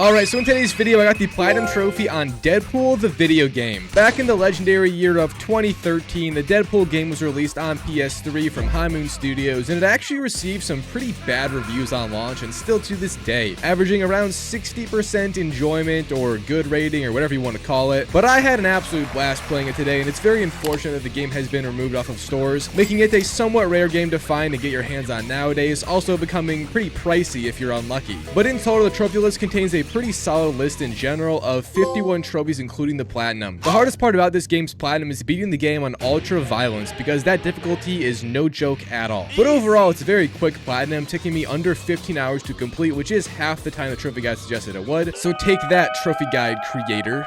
Alright, so in today's video, I got the Platinum Trophy on Deadpool, the video game. Back in the legendary year of 2013, the Deadpool game was released on PS3 from High Moon Studios, and it actually received some pretty bad reviews on launch, and still to this day, averaging around 60% enjoyment, or good rating, or whatever you want to call it. But I had an absolute blast playing it today, and it's very unfortunate that the game has been removed off of stores, making it a somewhat rare game to find and get your hands on nowadays, also becoming pretty pricey if you're unlucky. But in total, the trophy list contains a pretty solid list in general of 51 trophies, including the Platinum. The hardest part about this game's Platinum is beating the game on Ultra Violence, because that difficulty is no joke at all. But overall, it's a very quick Platinum, taking me under 15 hours to complete, which is half the time the trophy guide suggested it would. So take that, trophy guide creator.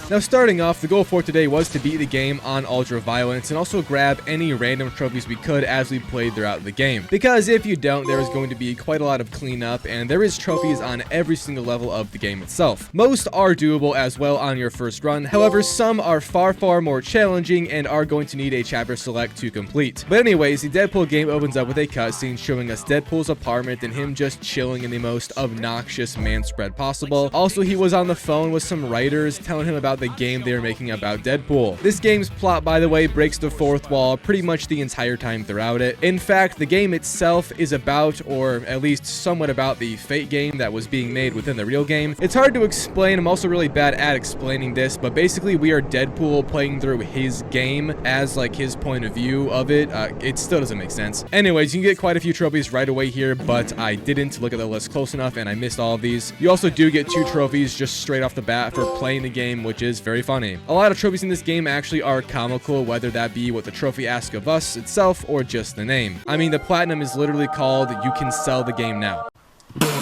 Now starting off, the goal for today was to beat the game on Ultra Violence and also grab any random trophies we could as we played throughout the game. Because if you don't, there is going to be quite a lot of cleanup, and there is trophies on every single level of the game itself. Most are doable as well on your first run, however some are far more challenging and are going to need a chapter select to complete. But anyways, the Deadpool game opens up with a cutscene showing us Deadpool's apartment and him just chilling in the most obnoxious man spread possible. Also, he was on the phone with some writers telling him about the game they were making about Deadpool. This game's plot, by the way, breaks the fourth wall pretty much the entire time throughout it. In fact, the game itself is about, or at least somewhat about, the Fate game that was being made within the real game. It's hard to explain, I'm also really bad at explaining this, but basically we are Deadpool playing through his game as like his point of view of it. It still doesn't make sense. Anyways, you can get quite a few trophies right away here, but I didn't look at the list close enough and I missed all of these. You also do get 2 trophies just straight off the bat for playing the game, which is very funny. A lot of trophies in this game actually are comical, whether that be what the trophy asks of us itself or just the name. I mean, the Platinum is literally called "You Can Sell the Game Now."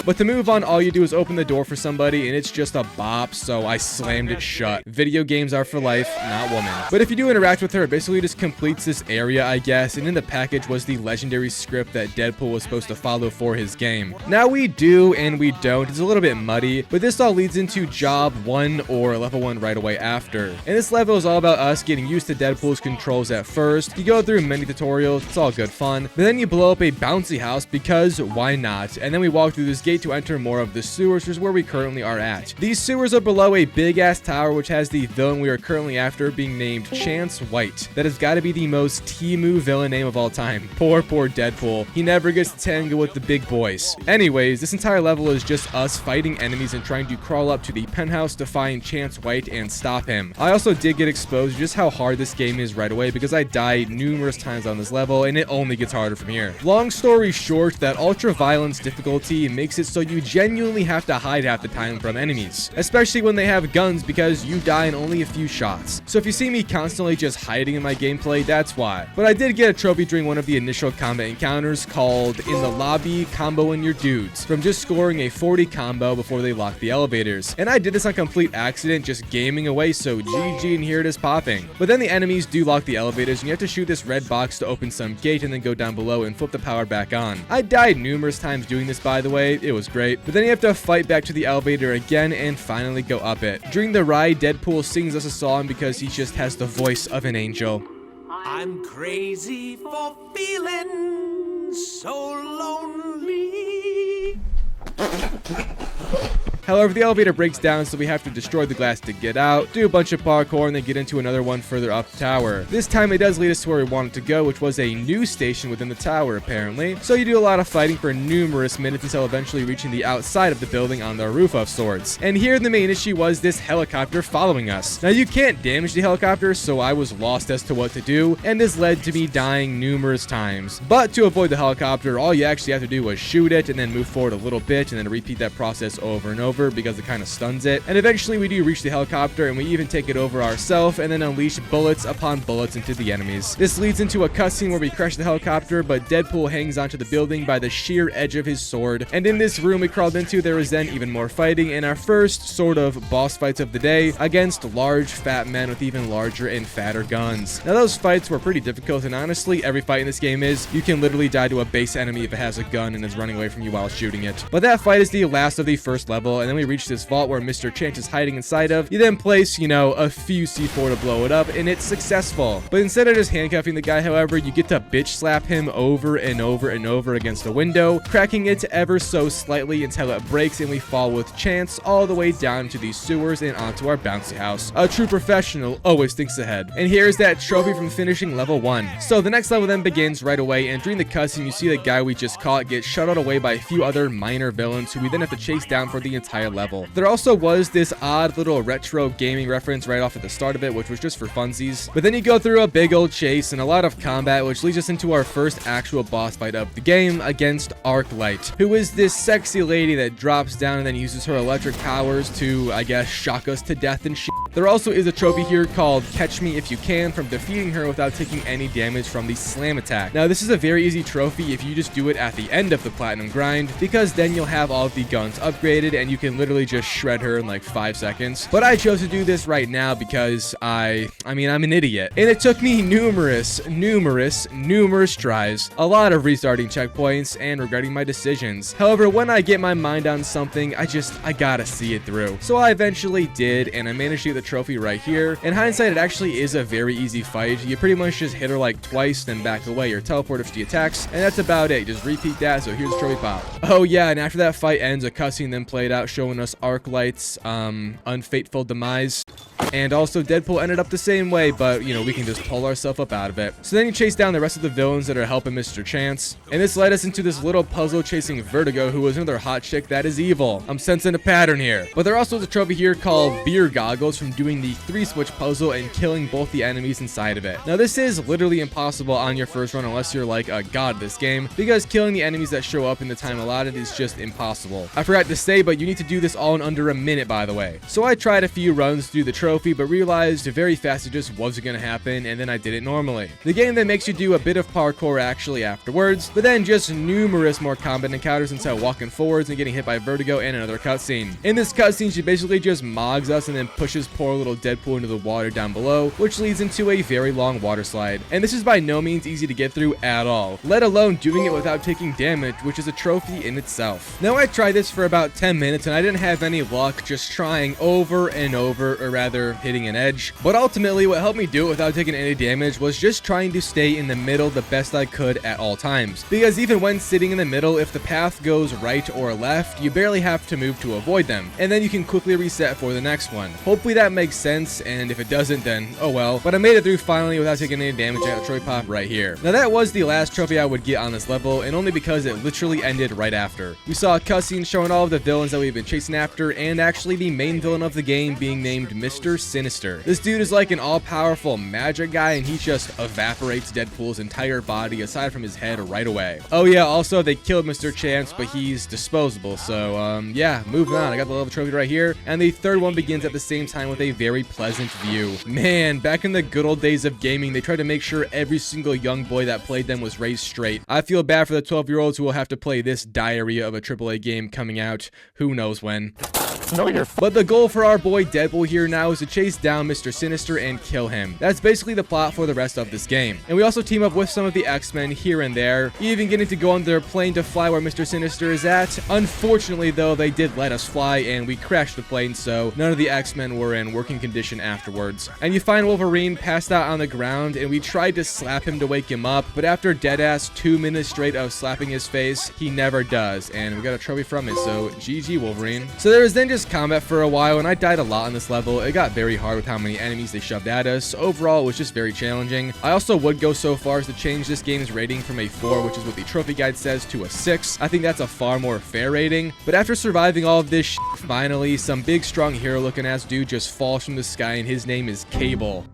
But to move on, all you do is open the door for somebody, and it's just a bop, so I slammed it shut. Video games are for life, not women. But if you do interact with her, it basically just completes this area, I guess, and in the package was the legendary script that Deadpool was supposed to follow for his game. Now we do and we don't. It's a little bit muddy, but this all leads into job 1 or level 1 right away after. And this level is all about us getting used to Deadpool's controls at first. You go through many tutorials, it's all good fun, but then you blow up a bouncy house because why not? And then we walk through this gate to enter more of the sewers, which is where we currently are at. These sewers are below a big ass tower, which has the villain we are currently after being named Chance White. That has got to be the most Temu villain name of all time. Poor Deadpool. He never gets to tangle with the big boys. Anyways, this entire level is just us fighting enemies and trying to crawl up to the penthouse to find Chance White and stop him. I also did get exposed to just how hard this game is right away because I died numerous times on this level and it only gets harder from here. Long story short, that ultra violence difficulty makes it so you genuinely have to hide half the time from enemies, especially when they have guns, because you die in only a few shots. So if you see me constantly just hiding in my gameplay, that's why. But I did get a trophy during one of the initial combat encounters called "In the Lobby, Comboing Your Dudes," from just scoring a 40 combo before they lock the elevators. And I did this on complete accident, just gaming away, so GG, and here it is popping. But then the enemies do lock the elevators and you have to shoot this red box to open some gate and then go down below and flip the power back on. I died numerous times doing this, by the way. It was great. But then you have to fight back to the elevator again and finally go up it. During the ride, Deadpool sings us a song because he just has the voice of an angel. I'm crazy for feeling so lonely. However, the elevator breaks down, so we have to destroy the glass to get out, do a bunch of parkour, and then get into another one further up the tower. This time it does lead us to where we wanted to go, which was a news station within the tower, apparently. So you do a lot of fighting for numerous minutes until eventually reaching the outside of the building on the roof of sorts. And here the main issue was this helicopter following us. Now you can't damage the helicopter, so I was lost as to what to do, and this led to me dying numerous times. But to avoid the helicopter, all you actually have to do was shoot it and then move forward a little bit and then repeat that process over and over, because it kind of stuns it. And eventually we do reach the helicopter and we even take it over ourselves and then unleash bullets upon bullets into the enemies. This leads into a cutscene where we crash the helicopter, but Deadpool hangs onto the building by the sheer edge of his sword. And in this room we crawled into, there was then even more fighting and our first sort of boss fights of the day against large fat men with even larger and fatter guns. Now those fights were pretty difficult, and honestly every fight in this game is, you can literally die to a base enemy if it has a gun and is running away from you while shooting it. But that fight is the last of the first level, and then we reach this vault where Mr. Chance is hiding inside of. You then place, you know, a few C4 to blow it up, and it's successful. But instead of just handcuffing the guy, however, you get to bitch slap him over and over and over against a window, cracking it ever so slightly until it breaks and we fall with Chance all the way down to these sewers and onto our bouncy house. A true professional always thinks ahead. And here's that trophy from finishing level 1. So the next level then begins right away, and during the cutscene you see the guy we just caught get shuttled away by a few other minor villains who we then have to chase down for the entire level. There also was this odd little retro gaming reference right off at the start of it, which was just for funsies. But then you go through a big old chase and a lot of combat, which leads us into our first actual boss fight of the game against Arclight, who is this sexy lady that drops down and then uses her electric powers to, I guess, shock us to death and shit. There also is a trophy here called Catch Me If You Can from defeating her without taking any damage from the slam attack. Now this is a very easy trophy if you just do it at the end of the platinum grind, because then you'll have all of the guns upgraded and you can literally just shred her in like 5 seconds. But I chose to do this right now because I mean I'm an idiot, and it took me numerous tries, a lot of restarting checkpoints and regretting my decisions. However, when I get my mind on something, I gotta see it through. So I eventually did, and I managed to get the trophy right here. In hindsight, it actually is a very easy fight. You pretty much just hit her like twice, then back away or teleport if she attacks, and that's about it. Just repeat that. So here's the trophy pop. Oh yeah, and after that fight ends, a cutscene then played out showing us Arclight's unfateful demise. And also Deadpool ended up the same way, but you know, we can just pull ourselves up out of it. So then you chase down the rest of the villains that are helping Mr. Chance, and this led us into this little puzzle chasing Vertigo, who was another hot chick that is evil. I'm sensing a pattern here. But there also is a trophy here called Beer Goggles from doing the 3-switch puzzle and killing both the enemies inside of it. Now this is literally impossible on your first run unless you're like a god this game, because killing the enemies that show up in the time allotted is just impossible. I forgot to say, but you need to do this all in under a minute, by the way. So I tried a few runs to do the trophy, but realized very fast it just wasn't gonna happen, and then I did it normally. The game then makes you do a bit of parkour actually afterwards, but then just numerous more combat encounters until walking forwards and getting hit by Vertigo and another cutscene. In this cutscene, she basically just mogs us and then pushes poor little Deadpool into the water down below, which leads into a very long water slide. And this is by no means easy to get through at all, let alone doing it without taking damage, which is a trophy in itself. Now I tried this for about 10 minutes and I didn't have any luck, just trying over and over, or rather hitting an edge. But ultimately what helped me do it without taking any damage was just trying to stay in the middle the best I could at all times. Because even when sitting in the middle, if the path goes right or left, you barely have to move to avoid them, and then you can quickly reset for the next one. Hopefully that makes sense, and if it doesn't, then oh well. But I made it through finally without taking any damage. I got a trophy pop right here. Now that was the last trophy I would get on this level, and only because it literally ended right after. We saw a cutscene showing all of the villains that we've been chasing after, and actually the main villain of the game being named Mr. Sinister. This dude is like an all-powerful magic guy, and he just evaporates Deadpool's entire body aside from his head right away. Oh yeah, also they killed Mr. Chance, but he's disposable, so yeah, moving on. I got the level trophy right here, and the third one begins at the same time with a very pleasant view. Man, back in the good old days of gaming, they tried to make sure every single young boy that played them was raised straight. I feel bad for the 12-year-olds who will have to play this diarrhea of a AAA game coming out who knows when. But the goal for our boy Deadpool here now is to chase down Mr. Sinister and kill him. That's basically the plot for the rest of this game. And we also team up with some of the X-Men here and there, even getting to go on their plane to fly where Mr. Sinister is at. Unfortunately though, they did let us fly and we crashed the plane, so none of the X-Men were in working condition afterwards. And you find Wolverine passed out on the ground, and we tried to slap him to wake him up, but after deadass 2 minutes straight of slapping his face, he never does, and we got a trophy from it, so GG Wolverine. So there was then just combat for a while, and I died a lot on this level. It got very hard with how many enemies they shoved at us. Overall, it was just very challenging. I also would go so far as to change this game's rating from a 4, which is what the trophy guide says, to a 6. I think that's a far more fair rating. But after surviving all of this shit, finally, some big strong hero looking ass dude just falls from the sky, and his name is Cable.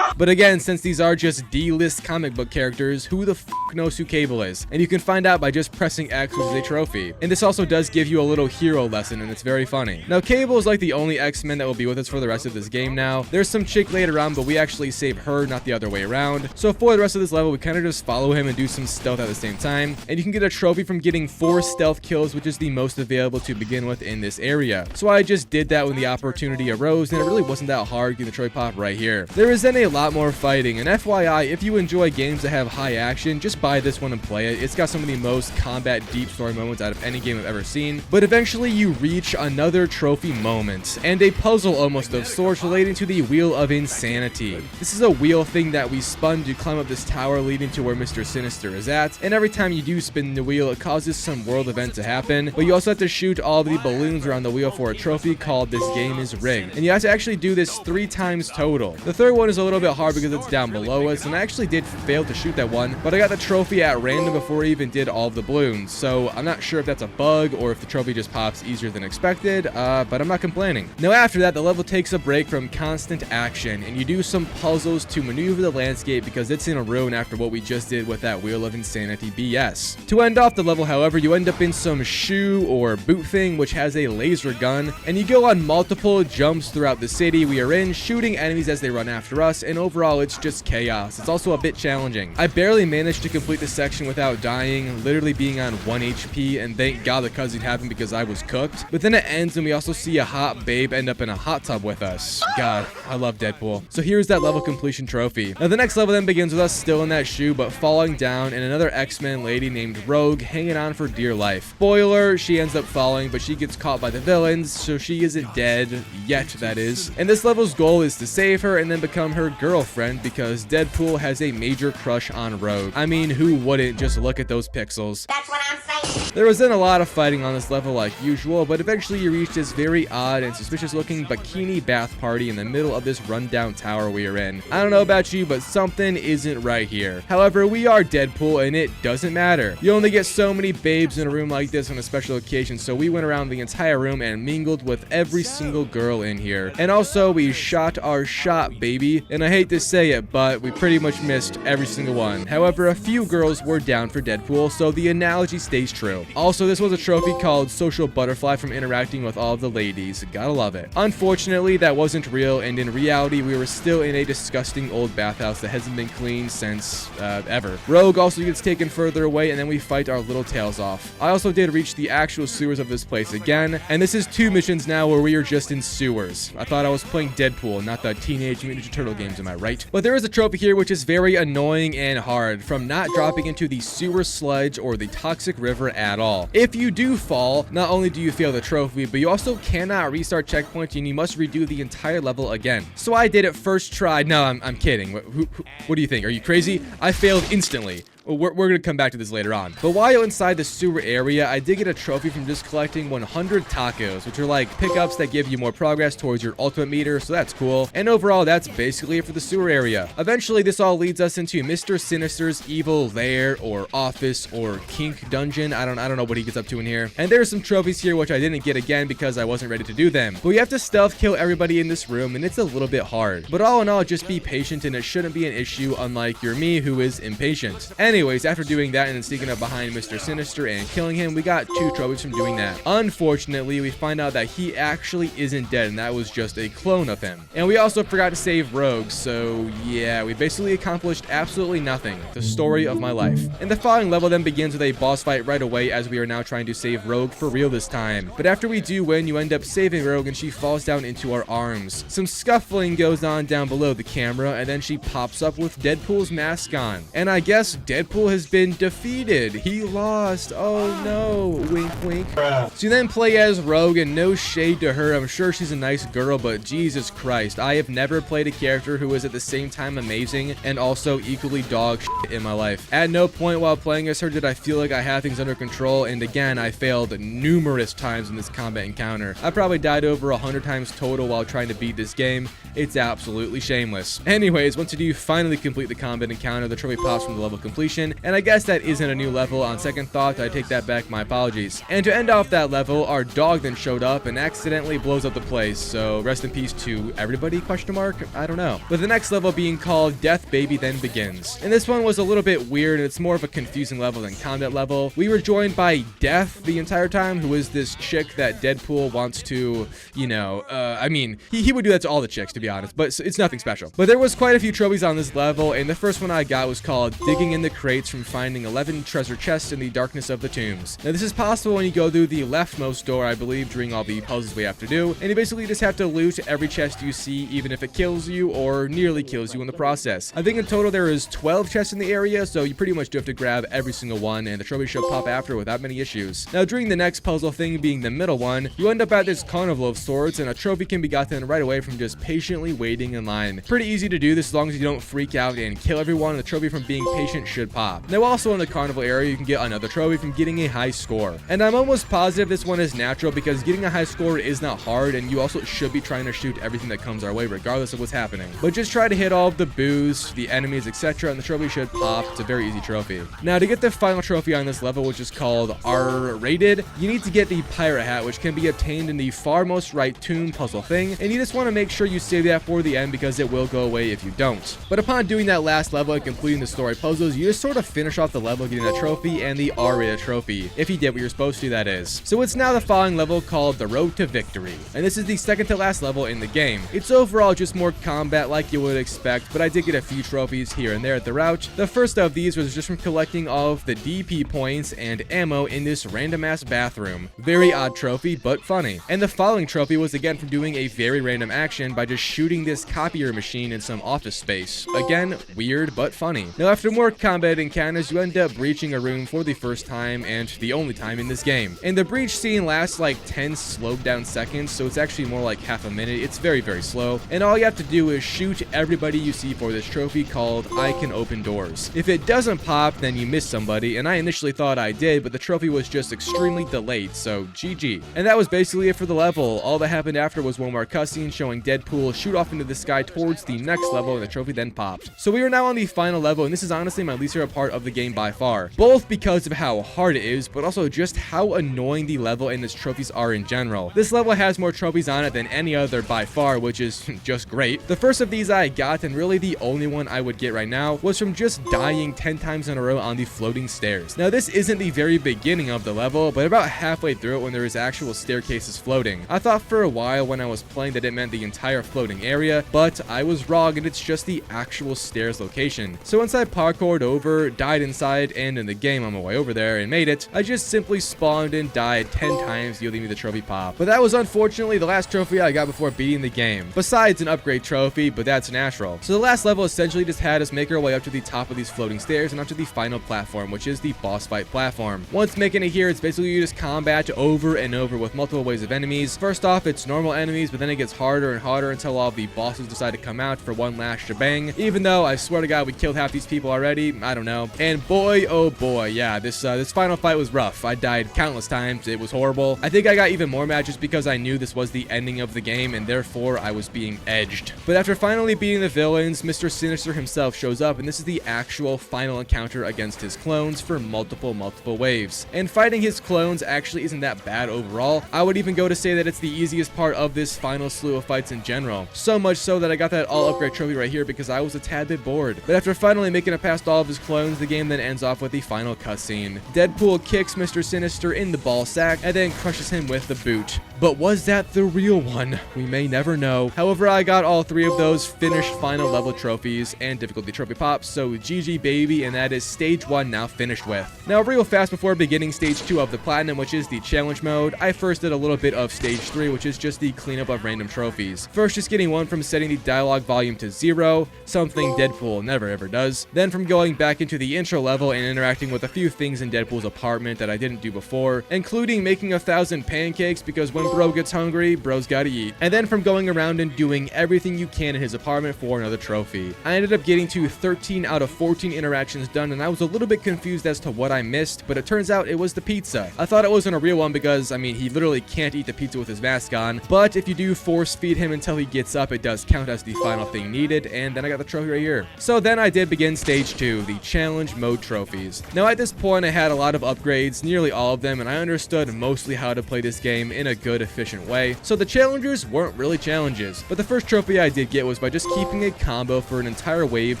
But again, since these are just D-list comic book characters, who the f knows who Cable is? And you can find out by just pressing X, which is a trophy. And this also does give you a little hero lesson, and it's very funny. Now, Cable is like the only X-Men that will be with us for the rest of this game now. There's some chick later on, but we actually save her, not the other way around. So for the rest of this level, we kind of just follow him and do some stealth at the same time. And you can get a trophy from getting 4 stealth kills, which is the most available to begin with in this area. So I just did that when the opportunity arose, and it really wasn't that hard getting the trophy pop right here. There is then a lot lot more fighting. And FYI, if you enjoy games that have high action, just buy this one and play it. It's got some of the most combat deep story moments out of any game I've ever seen. But eventually you reach another trophy moment, and a puzzle almost of sorts relating to the Wheel of Insanity. This is a wheel thing that we spun to climb up this tower leading to where Mr. Sinister is at, and every time you do spin the wheel, it causes some world event to happen, but you also have to shoot all of the balloons around the wheel for a trophy called This Game is Rigged, and you have to actually do this 3 times total. The third one is a little bit hard because it's down below us, and I actually did fail to shoot that one, but I got the trophy at random before I even did all of the balloons, so I'm not sure if that's a bug or if the trophy just pops easier than expected, but I'm not complaining. Now after that, the level takes a break from constant action, and you do some puzzles to maneuver the landscape because it's in a ruin after what we just did with that Wheel of Insanity BS. To end off the level, however, you end up in some shoe or boot thing which has a laser gun, and you go on multiple jumps throughout the city we are in, shooting enemies as they run after us, and overall it's just chaos. It's also a bit challenging. I barely managed to complete this section without dying, literally being on 1 HP, and thank God the cutscene happened because I was cooked. But then it ends and we also see a hot babe end up in a hot tub with us. God, I love Deadpool. So here's that level completion trophy. Now the next level then begins with us still in that shoe but falling down, and another X-Men lady named Rogue hanging on for dear life. Spoiler, she ends up falling, but she gets caught by the villains, so she isn't dead yet, that is. And this level's goal is to save her and then become her girlfriend because Deadpool has a major crush on Rogue. I mean, who wouldn't? Just look at those pixels. That's what I'm saying. There was then a lot of fighting on this level like usual, but eventually you reach this very odd and suspicious looking bikini bath party in the middle of this rundown tower we are in. I don't know about you, but something isn't right here. However, we are Deadpool and it doesn't matter. You only get so many babes in a room like this on a special occasion, so we went around the entire room and mingled with every single girl in here. And also, we shot our shot, baby. And I hate to say it, but we pretty much missed every single one. However, a few girls were down for Deadpool, so the analogy stays true. Also, this was a trophy called Social Butterfly from interacting with all of the ladies. Gotta love it. Unfortunately, that wasn't real, and in reality, we were still in a disgusting old bathhouse that hasn't been cleaned since, ever. Rogue also gets taken further away, and then we fight our little tails off. I also did reach the actual sewers of this place again, and this is 2 missions now where we are just in sewers. I thought I was playing Deadpool, not the Teenage Mutant Ninja Turtle games, am I right? But there is a trophy here which is very annoying and hard, from not dropping into the sewer sludge or the toxic river at all. If you do fall, not only do you fail the trophy, but you also cannot restart checkpoints and you must redo the entire level again. So I did it first try. No, I'm kidding. What do you think? Are you crazy? I failed instantly. We're going to come back to this later on. But while inside the sewer area, I did get a trophy from just collecting 100 tacos, which are like pickups that give you more progress towards your ultimate meter, so that's cool. And overall, that's basically it for the sewer area. Eventually, this all leads us into Mr. Sinister's evil lair or office or kink dungeon. I don't know what he gets up to in here. And there's some trophies here which I didn't get again because I wasn't ready to do them. But you have to stealth kill everybody in this room, and it's a little bit hard. But all in all, just be patient and it shouldn't be an issue, unlike your me who is impatient. Anyways, after doing that and then sneaking up behind Mr. Sinister and killing him, we got 2 trophies from doing that. Unfortunately, we find out that he actually isn't dead and that was just a clone of him. And we also forgot to save Rogue, so yeah, we basically accomplished absolutely nothing. The story of my life. And the following level then begins with a boss fight right away as we are now trying to save Rogue for real this time. But after we do win, you end up saving Rogue and she falls down into our arms. Some scuffling goes on down below the camera and then she pops up with Deadpool's mask on. And I guess Deadpool has been defeated. He lost. Oh no. Wink, wink. So you then play as Rogue, and no shade to her. I'm sure she's a nice girl, but Jesus Christ, I have never played a character who is at the same time amazing and also equally dog shit in my life. At no point while playing as her did I feel like I had things under control, and again, I failed numerous times in this combat encounter. I probably died over 100 times total while trying to beat this game. It's absolutely shameless. Anyways, once you do finally complete the combat encounter, the trophy pops from the level completion, and I guess that isn't a new level. On second thought, I take that back, my apologies. And to end off that level, our dog then showed up and accidentally blows up the place, so rest in peace to everybody, question mark? I don't know. But the next level being called Death Baby then begins. And this one was a little bit weird, and it's more of a confusing level than combat level. We were joined by Death the entire time, who is this chick that Deadpool wants to, you know, I mean, he would do that to all the chicks, to be honest, but it's nothing special. But there was quite a few trophies on this level, and the first one I got was called Digging in the crates from finding 11 treasure chests in the darkness of the tombs. Now this is possible when you go through the leftmost door, I believe, during all the puzzles we have to do, and you basically just have to loot every chest you see, even if it kills you or nearly kills you in the process. I think in total there is 12 chests in the area, so you pretty much do have to grab every single one, and the trophy should pop after without many issues. Now during the next puzzle thing, being the middle one, you end up at this carnival of sorts, and a trophy can be gotten right away from just patiently waiting in line. Pretty easy to do this as long as you don't freak out and kill everyone. The trophy from being patient should pop. Now also in the carnival area, you can get another trophy from getting a high score, and I'm almost positive this one is natural because getting a high score is not hard, and you also should be trying to shoot everything that comes our way regardless of what's happening. But just try to hit all of the boos, the enemies, etc., and the trophy should pop. It's a very easy trophy. Now to get the final trophy on this level, which is called R-rated, you need to get the pirate hat, which can be obtained in the farmost right tomb puzzle thing, and you just want to make sure you save that for the end because it will go away if you don't. But upon doing that last level and completing the story puzzles, you just sort of finish off the level getting that trophy and the R-rated trophy, if you did what you're supposed to, that is. So it's now the following level called the Road to Victory, and this is the second to last level in the game. It's overall just more combat like you would expect, but I did get a few trophies here and there at the route. The first of these was just from collecting all of the DP points and ammo in this random ass bathroom. Very odd trophy, but funny. And the following trophy was again from doing a very random action by just shooting this copier machine in some office space. Again, weird but funny. Now after more combat encounters, you end up breaching a room for the first time and the only time in this game. And the breach scene lasts like 10 slowed down seconds, so it's actually more like half a minute. It's very, very slow. And all you have to do is shoot everybody you see for this trophy called I Can Open Doors. If it doesn't pop, then you miss somebody, and I initially thought I did, but the trophy was just extremely delayed, so GG. And that was basically it for the level. All that happened after was one more cutscene showing Deadpool shoot off into the sky towards the next level, and the trophy then popped. So we are now on the final level, and this is honestly my least favorite part of the game by far. Both because of how hard it is, but also just how annoying the level and its trophies are in general. This level has more trophies on it than any other by far, which is just great. The first of these I got, and really the only one I would get right now, was from just dying 10 times in a row on the floating stairs. Now this isn't the very beginning of the level, but about halfway through it when there is actual staircases floating. I thought for a while when I was playing that it meant the entire floating area, but I was wrong and it's just the actual stairs location. So once I parkoured over, died inside, and in the game on my way over there and made it, I just simply spawned and died 10 times, yielding me the trophy pop. But that was unfortunately the last trophy I got before beating the game, besides an upgrade trophy, but that's natural. So the last level essentially just had us make our way up to the top of these floating stairs and up to the final platform, which is the boss fight platform. Once making it here, it's basically you just combat over and over with multiple waves of enemies. First off, it's normal enemies, but then it gets harder and harder until all the bosses decide to come out for one last shebang. Even though I swear to God we killed half these people already, I don't know. And boy, oh boy, yeah, this final fight was rough. I died countless times. It was horrible. I think I got even more mad just because I knew this was the ending of the game and therefore I was being edged. But after finally beating the villains, Mr. Sinister himself shows up, and this is the actual final encounter against his clones for multiple waves. And fighting his clones actually isn't that bad overall. I would even go to say that it's the easiest part of this final slew of fights in general. So much so that I got that all upgrade trophy right here because I was a tad bit bored. But after finally making it past all of his clones, the game then ends off with the final cutscene. Deadpool kicks Mr. Sinister in the ball sack and then crushes him with the boot. But was that the real one? We may never know. However, I got all three of those finished final level trophies and difficulty trophy pops, so GG baby, and that is stage 1 now finished with. Now real fast before beginning stage 2 of the platinum, which is the challenge mode, I first did a little bit of stage 3, which is just the cleanup of random trophies. First just getting one from setting the dialogue volume to 0, something Deadpool never ever does. Then from going back into the intro level and interacting with a few things in Deadpool's apartment that I didn't do before, including making 1,000 pancakes because when bro gets hungry, bro's gotta eat. And then from going around and doing everything you can in his apartment for another trophy. I ended up getting to 13 out of 14 interactions done, and I was a little bit confused as to what I missed, but it turns out it was the pizza. I thought it wasn't a real one because, I mean, he literally can't eat the pizza with his mask on, but if you do force feed him until he gets up, it does count as the final thing needed, and then I got the trophy right here. So then I did begin stage 2, the challenge mode trophies. Now at this point I had a lot of upgrades, nearly all of them, and I understood mostly how to play this game in a good good, efficient way, so the challengers weren't really challenges. But the first trophy I did get was by just keeping a combo for an entire wave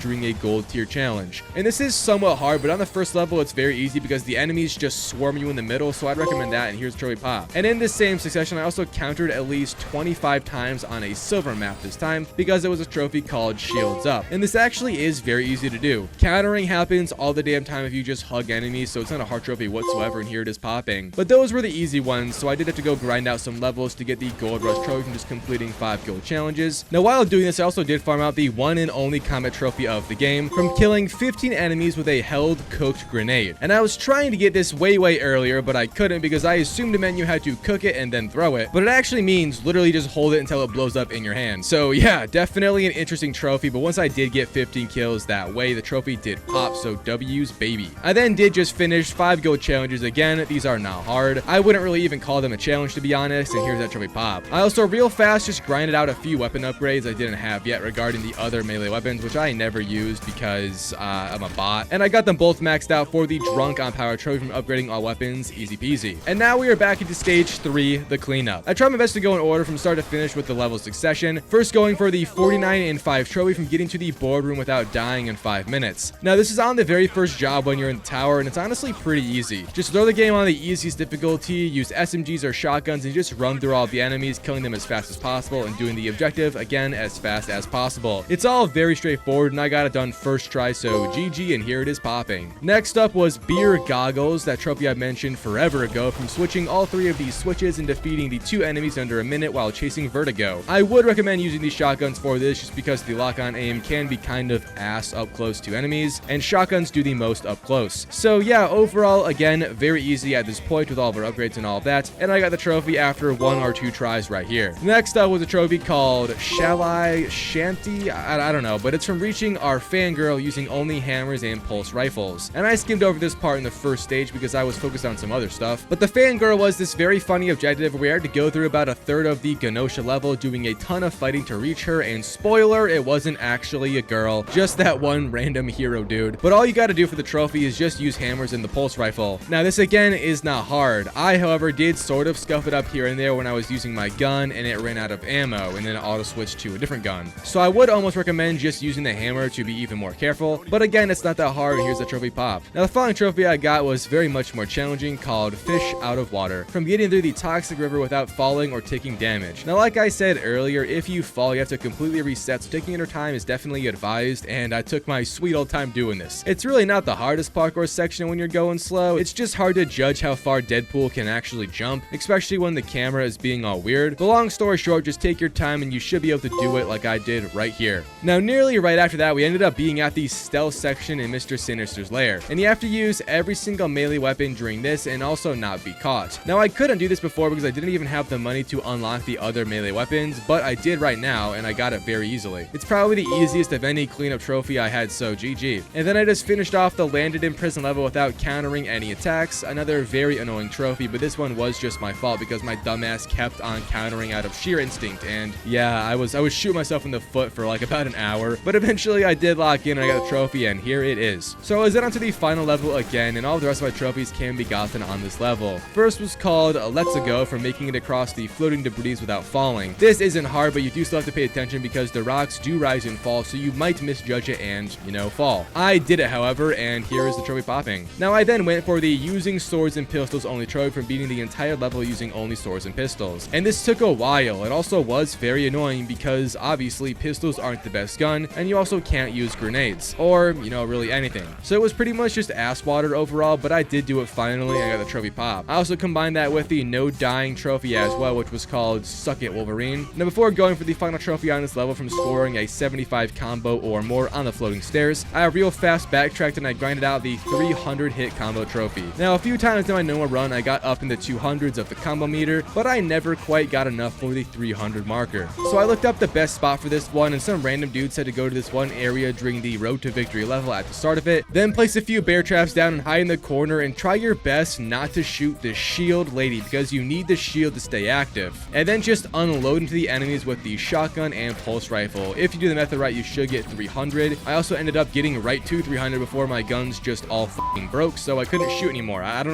during a gold tier challenge. And this is somewhat hard, but on the first level it's very easy because the enemies just swarm you in the middle, so I'd recommend that, and here's trophy pop. And in this same succession, I also countered at least 25 times on a silver map this time because it was a trophy called Shields Up. And this actually is very easy to do. Countering happens all the damn time if you just hug enemies, so it's not a hard trophy whatsoever, and here it is popping. But those were the easy ones, so I did have to go grind out some levels to get the gold rush trophy from just completing 5 gold challenges. Now while doing this, I also did farm out the one and only combat trophy of the game from killing 15 enemies with a held cooked grenade. And I was trying to get this way earlier, but I couldn't because I assumed it meant you had to cook it and then throw it, but it actually means literally just hold it until it blows up in your hand. So yeah, definitely an interesting trophy, but once I did get 15 kills that way, the trophy did pop, so W's baby. I then did just finish 5 gold challenges again. These are not hard. I wouldn't really even call them a challenge, to be honest, and here's that trophy pop. I also real fast just grinded out a few weapon upgrades I didn't have yet regarding the other melee weapons, which I never used because I'm a bot, and I got them both maxed out for the drunk on power trophy from upgrading all weapons, easy peasy. And now we are back into stage 3, the cleanup. I tried my best to go in order from start to finish with the level succession, first going for the 49 and 5 trophy from getting to the boardroom without dying in 5 minutes. Now this is on the very first job when you're in the tower, and it's honestly pretty easy. Just throw the game on the easiest difficulty, use SMGs or shotguns, and just run through all the enemies, killing them as fast as possible and doing the objective again as fast as possible. It's all very straightforward, and I got it done first try, so GG, and here it is popping. Next up was beer goggles, that trophy I mentioned forever ago from switching all 3 of these switches and defeating the 2 enemies under a minute while chasing vertigo. I would recommend using these shotguns for this just because the lock-on aim can be kind of ass up close to enemies, and shotguns do the most up close. So yeah, overall, again, very easy at this point with all of our upgrades and all of that, and I got the trophy after 1 or 2 tries right here. Next up was a trophy called Shall I Shanty? I don't know, but it's from reaching our fangirl using only hammers and pulse rifles. And I skimmed over this part in the first stage because I was focused on some other stuff, but the fangirl was this very funny objective where we had to go through about a third of the Genosha level doing a ton of fighting to reach her, and spoiler, it wasn't actually a girl, just that one random hero dude. But all you gotta do for the trophy is just use hammers and the pulse rifle. Now this again is not hard. I, however, did sort of scuff it up here and there when I was using my gun and it ran out of ammo, and then it auto switched to a different gun. So I would almost recommend just using the hammer to be even more careful, but again, it's not that hard, and here's the trophy pop. Now the following trophy I got was very much more challenging, called Fish Out of Water, from getting through the toxic river without falling or taking damage. Now like I said earlier, if you fall you have to completely reset, so taking your time is definitely advised, and I took my sweet old time doing this. It's really not the hardest parkour section when you're going slow, it's just hard to judge how far Deadpool can actually jump, especially when the camera is being all weird. But long story short, just take your time and you should be able to do it like I did right here. Now nearly right after that, we ended up being at the stealth section in Mr. Sinister's lair, and you have to use every single melee weapon during this and also not be caught. Now I couldn't do this before because I didn't even have the money to unlock the other melee weapons, but I did right now and I got it very easily. It's probably the easiest of any cleanup trophy I had, so GG. And then I just finished off the landed in prison level without countering any attacks, another very annoying trophy, but this one was just my fault because my dumbass kept on countering out of sheer instinct, and yeah, I was shooting myself in the foot for like about an hour, but eventually I did lock in and I got the trophy, and here it is. So I was then onto the final level again, and all the rest of my trophies can be gotten on this level. First was called Let's Go for making it across the floating debris without falling. This isn't hard, but you do still have to pay attention because the rocks do rise and fall, so you might misjudge it and, you know, fall. I did it, however, and here is the trophy popping. Now I then went for the using swords and pistols only trophy from beating the entire level using only swords and pistols. And this took a while. It also was very annoying because obviously pistols aren't the best gun, and you also can't use grenades or, you know, really anything. So it was pretty much just ass water overall, but I did do it finally. I got the trophy pop. I also combined that with the no dying trophy as well, which was called Suck It Wolverine. Now before going for the final trophy on this level from scoring a 75 combo or more on the floating stairs, I real fast backtracked and I grinded out the 300 hit combo trophy. Now a few times in my normal run I got up in the 200s of the combo meter, but I never quite got enough for the 300 marker. So I looked up the best spot for this one, and some random dude said to go to this one area during the road to victory level at the start of it, then place a few bear traps down and hide in the corner and try your best not to shoot the shield lady because you need the shield to stay active, and then just unload into the enemies with the shotgun and pulse rifle. If you do the method right, you should get 300. I also ended up getting right to 300 before my guns just all f***ing broke, so I couldn't shoot anymore. I don't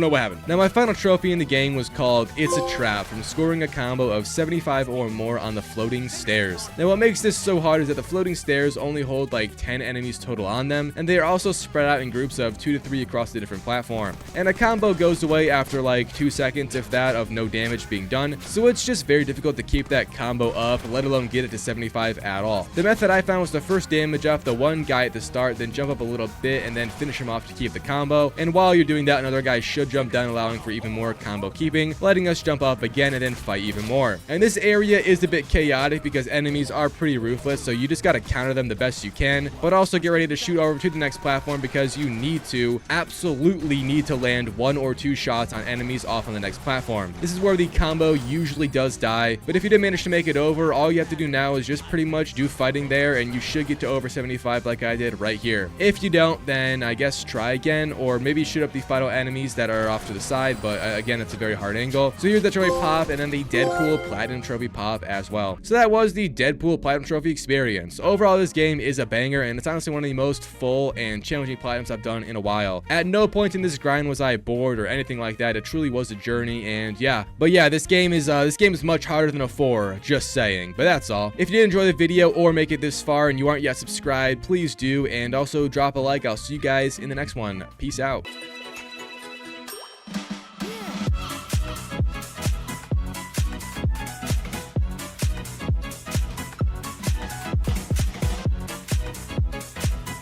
know what happened. Now my final trophy in the game was called it's a trap from scoring a combo of 75 or more on the floating stairs. Now what makes this so hard is that the floating stairs only hold like 10 enemies total on them, and they are also spread out in groups of 2 to 3 across the different platform. And a combo goes away after like 2 seconds, if that, of no damage being done, so it's just very difficult to keep that combo up, let alone get it to 75 at all. The method I found was to first damage off the one guy at the start, then jump up a little bit, and then finish him off to keep the combo. And while you're doing that, another guy should jump down, allowing for even more combo keeping, letting us jump up again and then fight even more. And this area is a bit chaotic because enemies are pretty ruthless, so you just gotta counter them the best you can, but also get ready to shoot over to the next platform because you absolutely need to land 1 or 2 shots on enemies off on the next platform. This is where the combo usually does die, but if you did manage to make it over, all you have to do now is just pretty much do fighting there, and you should get to over 75 like I did right here. If you don't, then I guess try again, or maybe shoot up the final enemies that are off to the side, but again, it's a very hard angle. So here's the trophy pop, and then the Deadpool Platinum Trophy pop as well. So that was the Deadpool Platinum Trophy experience. Overall, this game is a banger, and it's honestly one of the most full and challenging platinums I've done in a while. At no point in this grind was I bored or anything like that. It truly was a journey, and yeah. But yeah, this game is much harder than a 4, just saying. But that's all. If you did enjoy the video or make it this far and you aren't yet subscribed, please do, and also drop a like. I'll see you guys in the next one. Peace out.